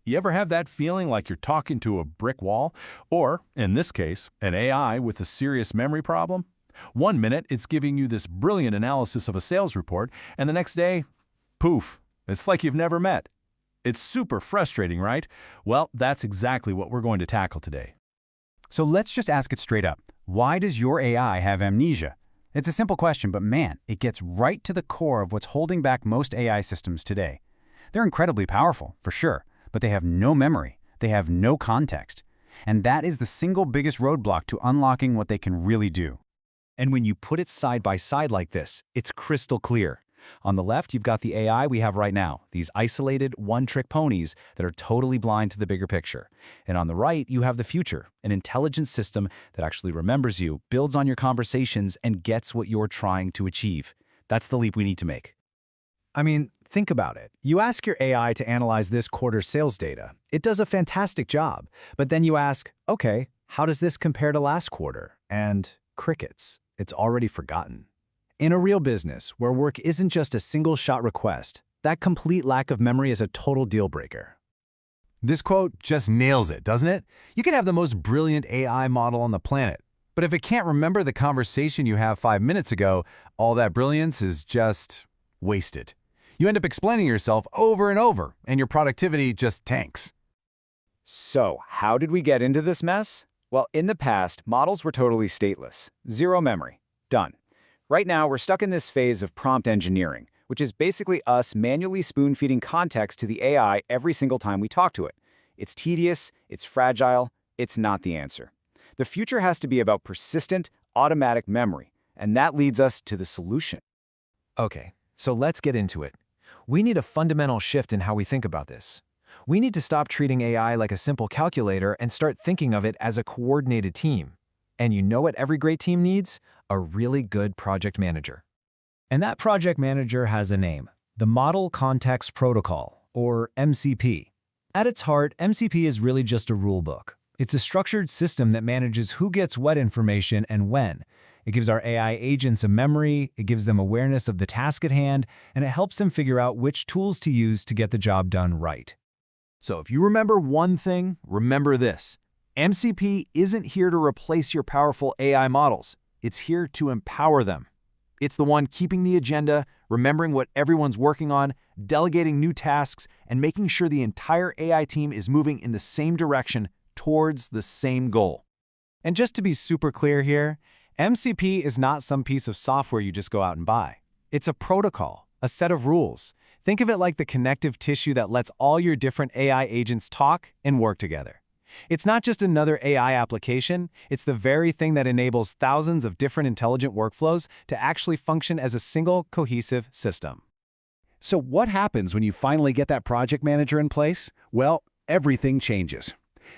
You ever have that feeling like you're talking to a brick wall? Or, in this case, an AI with a serious memory problem? One minute, it's giving you this brilliant analysis of a sales report, and the next day, poof, it's like you've never met. It's super frustrating, right? Well, that's exactly what we're going to tackle today. So let's just ask it straight up. Why does your AI have amnesia? It's a simple question, but man, it gets right to the core of what's holding back most AI systems today. They're incredibly powerful, for sure, but they have no memory. They have no context. And that is the single biggest roadblock to unlocking what they can really do. And when you put it side by side like this, it's crystal clear. On the left, you've got the AI we have right now, these isolated, one-trick ponies that are totally blind to the bigger picture. And on the right, you have the future, an intelligent system that actually remembers you, builds on your conversations, and gets what you're trying to achieve. That's the leap we need to make. I mean, think about it. You ask your AI to analyze this quarter's sales data. It does a fantastic job. But then you ask, okay, how does this compare to last quarter? And crickets. It's already forgotten. In a real business, where work isn't just a single-shot request, that complete lack of memory is a total deal-breaker. This quote just nails it, doesn't it? You can have the most brilliant AI model on the planet, but if it can't remember the conversation you had 5 minutes ago, all that brilliance is just wasted. You end up explaining yourself over and over, and your productivity just tanks. So, how did we get into this mess? Well, in the past, models were totally stateless. Zero memory. Done. Right now, we're stuck in this phase of prompt engineering, which is basically us manually spoon-feeding context to the AI every single time we talk to it. It's tedious, it's fragile, it's not the answer. The future has to be about persistent, automatic memory, and that leads us to the solution. Okay, so let's get into it. We need a fundamental shift in how we think about this. We need to stop treating AI like a simple calculator and start thinking of it as a coordinated team. And you know what every great team needs? A really good project manager. And that project manager has a name, the Model Context Protocol, or MCP. At its heart, MCP is really just a rule book. It's a structured system that manages who gets what information and when. It gives our AI agents a memory, it gives them awareness of the task at hand, and it helps them figure out which tools to use to get the job done right. So if you remember one thing, remember this. MCP isn't here to replace your powerful AI models. It's here to empower them. It's the one keeping the agenda, remembering what everyone's working on, delegating new tasks, and making sure the entire AI team is moving in the same direction towards the same goal. And just to be super clear here, MCP is not some piece of software you just go out and buy. It's a protocol, a set of rules. Think of it like the connective tissue that lets all your different AI agents talk and work together. It's not just another AI application, it's the very thing that enables thousands of different intelligent workflows to actually function as a single, cohesive system. So what happens when you finally get that project manager in place? Well, everything changes.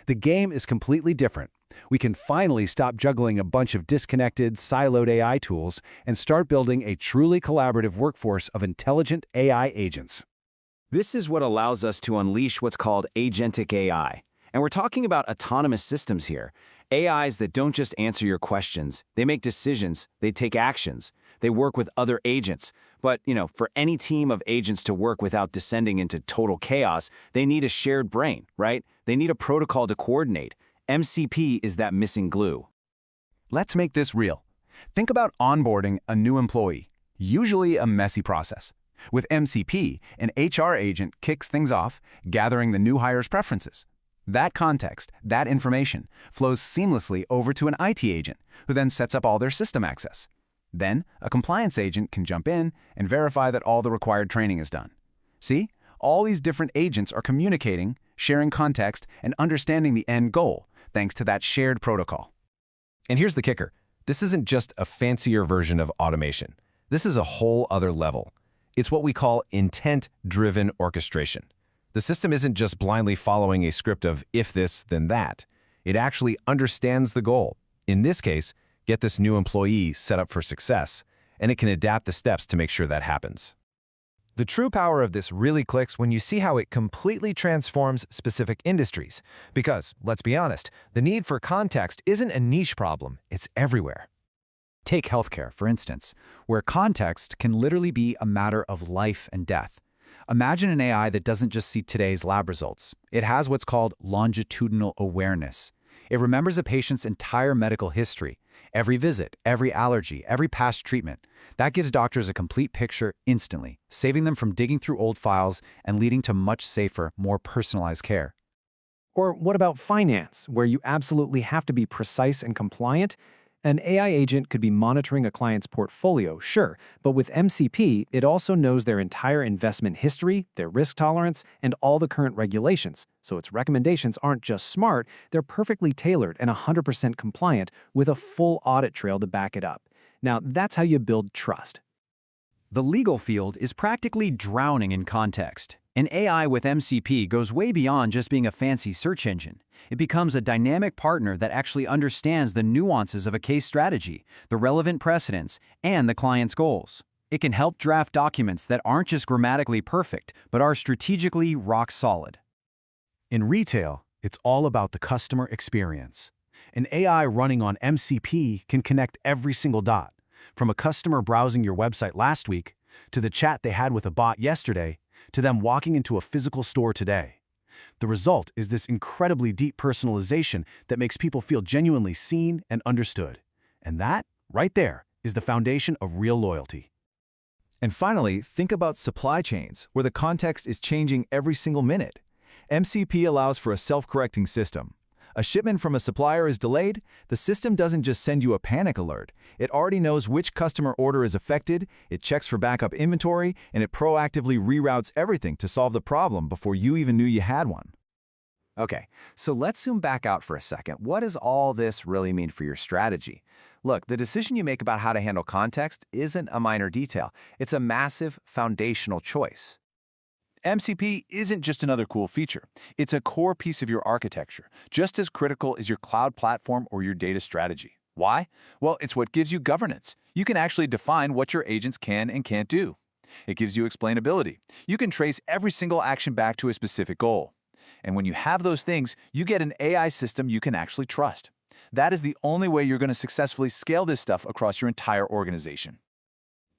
The game is completely different. We can finally stop juggling a bunch of disconnected, siloed AI tools and start building a truly collaborative workforce of intelligent AI agents. This is what allows us to unleash what's called Agentic AI. And we're talking about autonomous systems here. AIs that don't just answer your questions. They make decisions, they take actions, they work with other agents. But, for any team of agents to work without descending into total chaos, they need a shared brain, right? They need a protocol to coordinate. MCP is that missing glue. Let's make this real. Think about onboarding a new employee, usually a messy process. With MCP, an HR agent kicks things off, gathering the new hire's preferences. That context, that information, flows seamlessly over to an IT agent, who then sets up all their system access. Then, a compliance agent can jump in and verify that all the required training is done. See? All these different agents are communicating, sharing context, and understanding the end goal, thanks to that shared protocol. And here's the kicker. This isn't just a fancier version of automation. This is a whole other level. It's what we call intent-driven orchestration. The system isn't just blindly following a script of if this, then that. It actually understands the goal. In this case, get this new employee set up for success, and it can adapt the steps to make sure that happens. The true power of this really clicks when you see how it completely transforms specific industries. Because, let's be honest, the need for context isn't a niche problem, it's everywhere. Take healthcare, for instance, where context can literally be a matter of life and death. Imagine an AI that doesn't just see today's lab results. It has what's called longitudinal awareness. It remembers a patient's entire medical history, every visit, every allergy, every past treatment. That gives doctors a complete picture instantly, saving them from digging through old files and leading to much safer, more personalized care. Or what about finance, where you absolutely have to be precise and compliant? An AI agent could be monitoring a client's portfolio, sure, but with MCP, it also knows their entire investment history, their risk tolerance, and all the current regulations, so its recommendations aren't just smart, they're perfectly tailored and 100% compliant with a full audit trail to back it up. Now, that's how you build trust. The legal field is practically drowning in context. An AI with MCP goes way beyond just being a fancy search engine. It becomes a dynamic partner that actually understands the nuances of a case strategy, the relevant precedents, and the client's goals. It can help draft documents that aren't just grammatically perfect, but are strategically rock solid. In retail, it's all about the customer experience. An AI running on MCP can connect every single dot, from a customer browsing your website last week, to the chat they had with a bot yesterday, to them walking into a physical store today. The result is this incredibly deep personalization that makes people feel genuinely seen and understood. And that, right there, is the foundation of real loyalty. And finally, think about supply chains, where the context is changing every single minute. MCP allows for a self-correcting system. A shipment from a supplier is delayed, the system doesn't just send you a panic alert. It already knows which customer order is affected, it checks for backup inventory, and it proactively reroutes everything to solve the problem before you even knew you had one. Okay, so let's zoom back out for a second. What does all this really mean for your strategy? Look, the decision you make about how to handle context isn't a minor detail. It's a massive foundational choice. MCP isn't just another cool feature. It's a core piece of your architecture, just as critical as your cloud platform or your data strategy. Why? Well, it's what gives you governance. You can actually define what your agents can and can't do. It gives you explainability. You can trace every single action back to a specific goal. And when you have those things, you get an AI system you can actually trust. That is the only way you're going to successfully scale this stuff across your entire organization.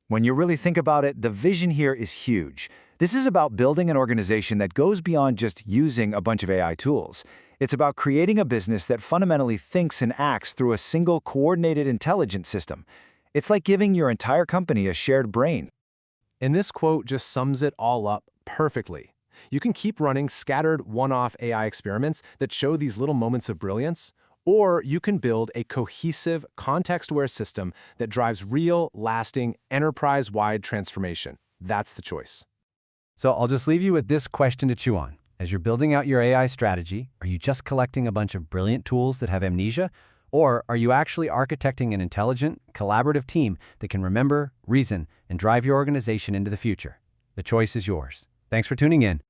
When you really think about it, the vision here is huge. This is about building an organization that goes beyond just using a bunch of AI tools. It's about creating a business that fundamentally thinks and acts through a single coordinated intelligence system. It's like giving your entire company a shared brain. And this quote just sums it all up perfectly. You can keep running scattered one-off AI experiments that show these little moments of brilliance, or you can build a cohesive, context-aware system that drives real, lasting, enterprise-wide transformation. That's the choice. So I'll just leave you with this question to chew on. As you're building out your AI strategy, are you just collecting a bunch of brilliant tools that have amnesia? Or are you actually architecting an intelligent, collaborative team that can remember, reason, and drive your organization into the future? The choice is yours. Thanks for tuning in.